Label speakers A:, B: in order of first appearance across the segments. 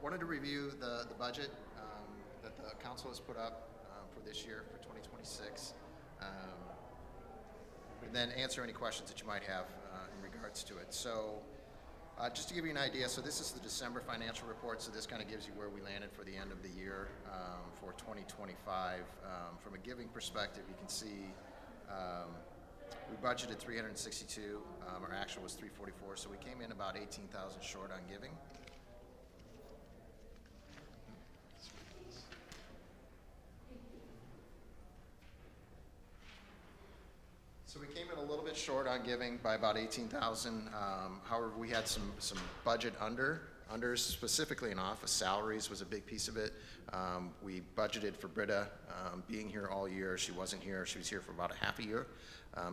A: Wanted to review the budget that the council has put up for this year, for 2026, and then answer any questions that you might have in regards to it. So just to give you an idea, so this is the December financial report, so this kind of gives you where we landed for the end of the year for 2025. From a giving perspective, you can see we budgeted 362, our actual was 344, so we came in about 18,000 short on giving. So we came in a little bit short on giving by about 18,000. However, we had some budget unders, specifically in office salaries was a big piece of it. We budgeted for Britta being here all year. She wasn't here. She was here for about a half a year.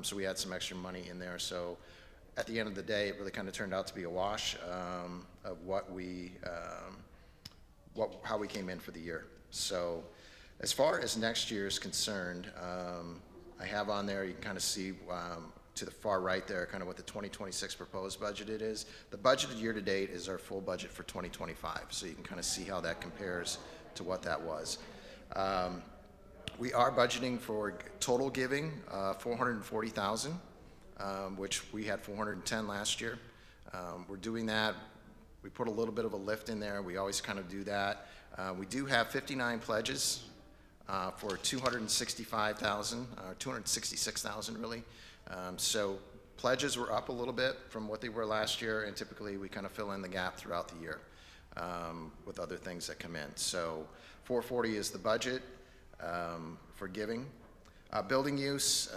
A: So we had some extra money in there. So at the end of the day, it really kind of turned out to be a wash of how we came in for the year. So as far as next year is concerned, I have on there, you can kind of see to the far right there, kind of what the 2026 proposed budget it is. The budgeted year to date is our full budget for 2025. So you can kind of see how that compares to what that was. We are budgeting for total giving, 440,000, which we had 410 last year. We're doing that. We put a little bit of a lift in there. We always kind of do that. We do have 59 pledges for 265,000, 266,000 really. So pledges were up a little bit from what they were last year, and typically we kind of fill in the gap throughout the year with other things that come in. So 440 is the budget for giving. Building use,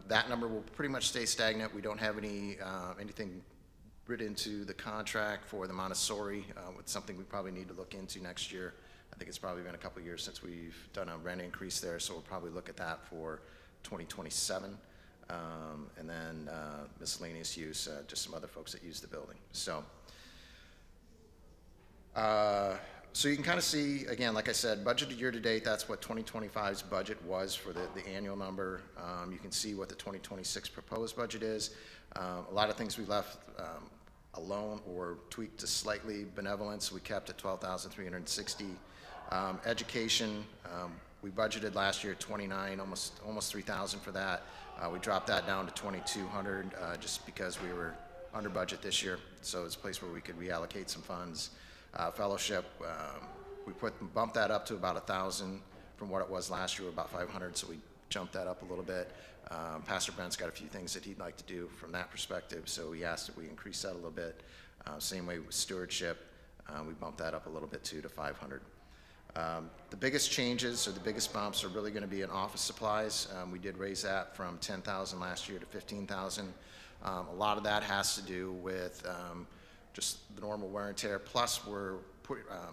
A: that number will pretty much stay stagnant. We don't have anything written into the contract for the Montessori. It's something we probably need to look into next year. I think it's probably been a couple of years since we've done a rent increase there, so we'll probably look at that for 2027. And then miscellaneous use, just some other folks that use the building. So you can kind of see, again, like I said, budgeted year to date, that's what 2025's budget was for the annual number. You can see what the 2026 proposed budget is. A lot of things we left alone or tweaked to slightly. Benevolence, we kept at 12,360. Education, we budgeted last year at 29, almost 3,000 for that. We dropped that down to 2,200 just because we were under budget this year. So it's a place where we could reallocate some funds. Fellowship, we bumped that up to about 1,000 from what it was last year, about 500. So we jumped that up a little bit. Pastor Brent's got a few things that he'd like to do from that perspective, so he asked if we increase that a little bit. Same way with stewardship, we bumped that up a little bit too to 500. The biggest changes or the biggest bumps are really going to be in office supplies. We did raise that from 10,000 last year to 15,000. A lot of that has to do with just the normal wear and tear. Plus, we're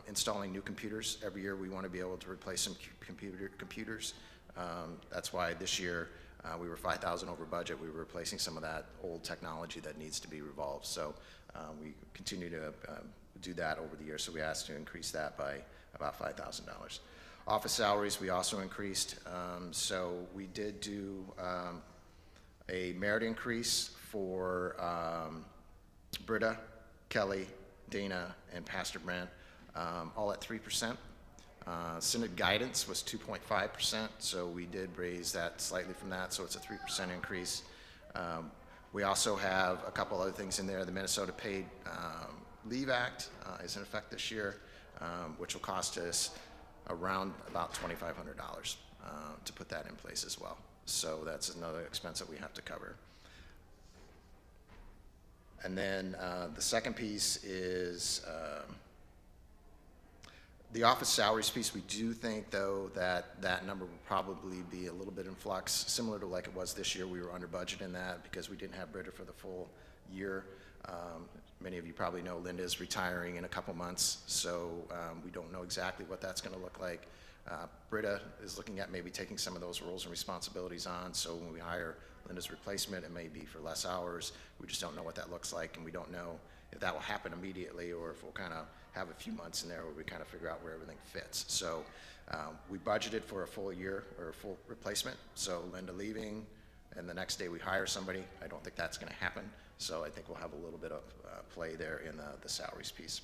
A: installing new computers every year. We want to be able to replace some computers. That's why this year we were 5,000 over budget. We were replacing some of that old technology that needs to be revolved. So we continue to do that over the year. So we asked to increase that by about $5,000. Office salaries we also increased. So we did do a merit increase for Britta, Kelly, Dana, and Pastor Brent, all at 3%. Synod guidance was 2.5%, so we did raise that slightly from that, so it's a 3% increase. We also have a couple other things in there. The Minnesota Paid Leave Act is in effect this year, which will cost us around about $2,500 to put that in place as well. So that's another expense that we have to cover. And then the second piece is the office salaries piece. We do think, though, that that number will probably be a little bit in flux, similar to like it was this year. We were under budget in that because we didn't have Britta for the full year. Many of you probably know Linda is retiring in a couple months, so we don't know exactly what that's going to look like. Britta is looking at maybe taking some of those roles and responsibilities on, so when we hire Linda's replacement, it may be for less hours. We just don't know what that looks like, and we don't know if that will happen immediately or if we'll kind of have a few months in there where we kind of figure out where everything fits. So we budgeted for a full year or a full replacement, so Linda leaving, and the next day we hire somebody. I don't think that's going to happen, so I think we'll have a little bit of play there in the salaries piece.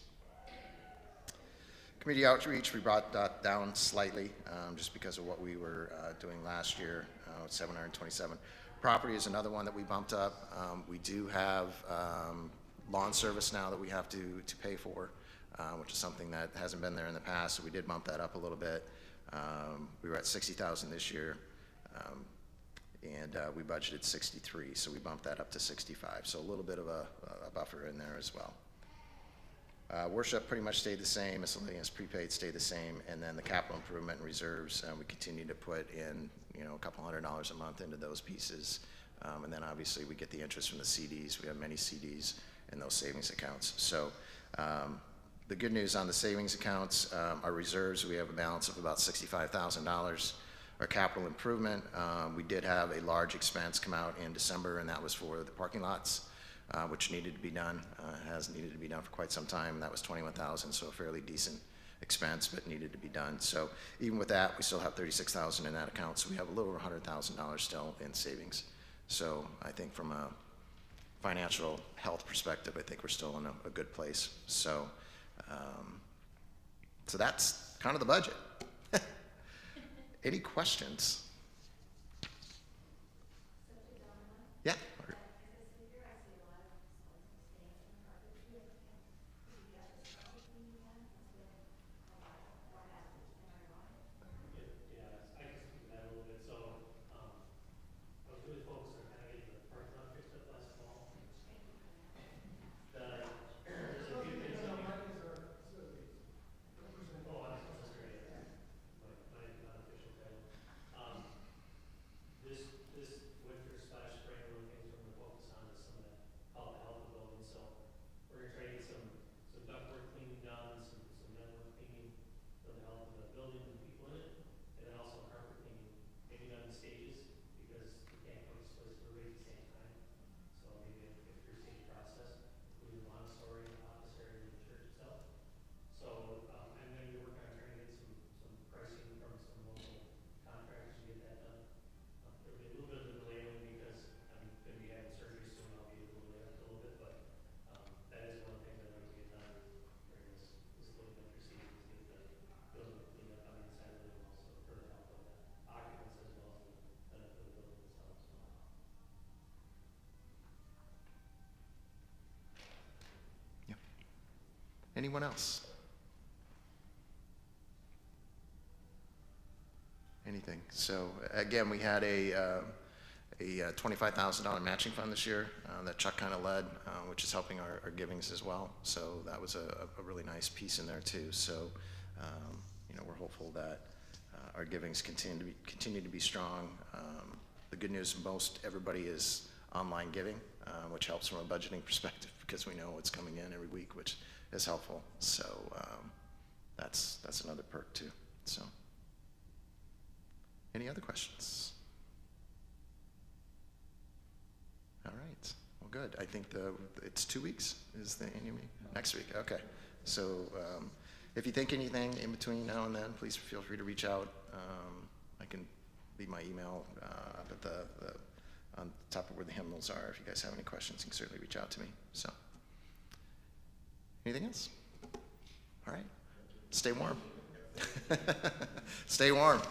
A: Community outreach, we brought that down slightly, just because of what we were doing last year, 727. Property is another one that we bumped up. We do have lawn service now that we have to pay for, which is something that hasn't been there in the past, so we did bump that up a little bit. We were at 60,000 this year, and we budgeted 63, so we bumped that up to 65. So a little bit of a buffer in there as well. Worship pretty much stayed the same, miscellaneous prepaid stayed the same, and then the capital improvement and reserves, we continue to put in, a couple $100 a month into those pieces. And then obviously we get the interest from the CDs. We have many CDs in those savings accounts. So the good news on the savings accounts, our reserves, we have a balance of about $65,000. Our capital improvement, we did have a large expense come out in December, and that was for the parking lots, which needed to be done. Has needed to be done for quite some time. That was $21,000, so a fairly decent expense, but needed to be done. So even with that, we still have $36,000 in that account, so we have a little over $100,000 still in savings. So I think from a financial health perspective, I think we're still in a good place. So, so that's kind of the budget. Any questions? Yeah. Anyone else? Anything? So again, we had a $25,000 matching fund this year that Chuck kind of led, which is helping our givings as well. So that was a really nice piece in there too. So we're hopeful that our givings continue to be strong. The good news, most everybody is online giving, which helps from a budgeting perspective because we know what's coming in every week, which is helpful. So that's another perk too. So any other questions? All right. Well, good. I think it's 2 weeks is the annual meeting? Next week. Okay. So if you think anything in between now and then, please feel free to reach out. I can leave my email up at on top of where the hymnals are. If you guys have any questions, you can certainly reach out to me. So anything else? All right. Stay warm. Stay warm.